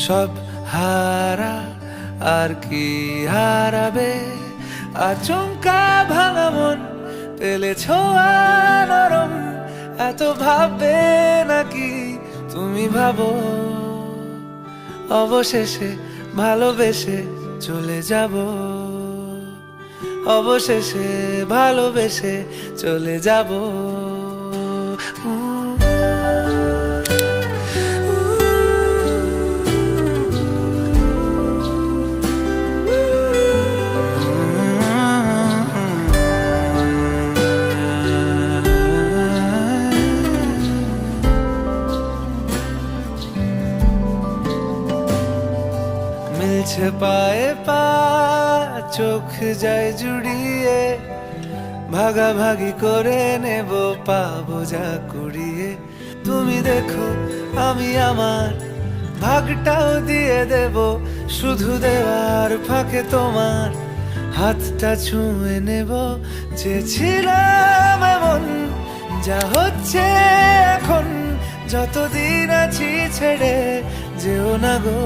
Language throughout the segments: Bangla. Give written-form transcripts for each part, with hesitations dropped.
সব হারা আর কি হারাবে, আচমকা ভাঙা মন পেলে ছোঁয়া নরম, এত ভাববে নাকি তুমি ভাবো, অবশেষে ভালোবেসে চলে যাব, অবশেষে ভালোবেসে চলে যাব। মিলছে পায়ে পা, চোখ যায় জুড়িয়ে, ভাগাভাগি করে নেব পাবো যা কুড়িয়ে। তুমি দেখো আমি আমার ভাগটাও দিয়ে দেব, শুধু দেওয়ার ফাঁকে তোমার হাতটা ছুঁয়ে নেব। চেয়েছিলাম এমন, যা হচ্ছে এখন, যতদিন আছি ছেড়ে যেও না গো,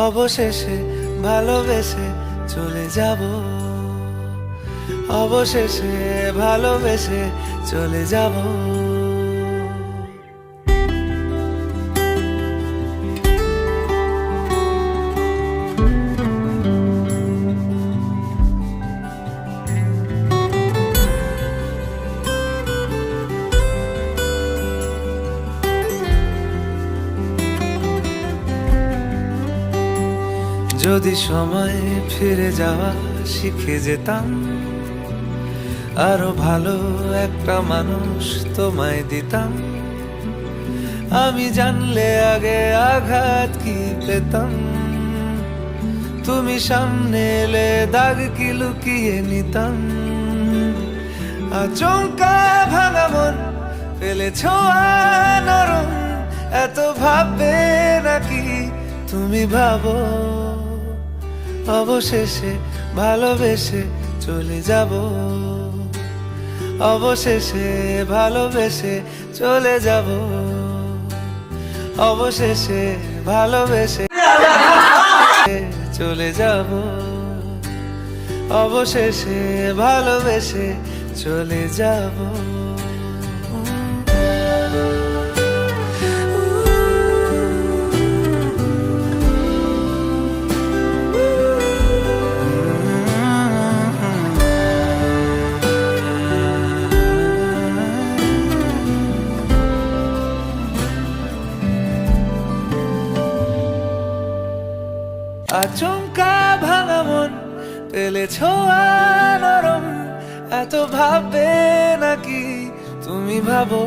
অবশেষে ভালোবেসে চলে যাব, অবশেষে ভালোবেসে চলে যাব। যদি সময় ফিরে যাওয়া শিখে যেতাম, আরো ভালো একটা মানুষ তোমায় দিতাম, আমি জানলে আগে আঘাত কি পেতাম, তুমি সামনে এলে দাগ কি লুকিয়ে নিতাম। আচমকা ভাঙা মন পেলে ছোঁয়া নরম, এত ভাববে নাকি তুমি ভাবো, অবশেষে ভালোবেসে চলে যাব, অবশেষে ভালোবেসে চলে যাব, অবশেষে ভালোবেসে চলে যাব, অবশেষে ভালোবেসে চলে যাব। আচমকা ভাঙা মন পেলে ছোঁয়া নরম, এত ভাববে নাকি তুমি ভাবো।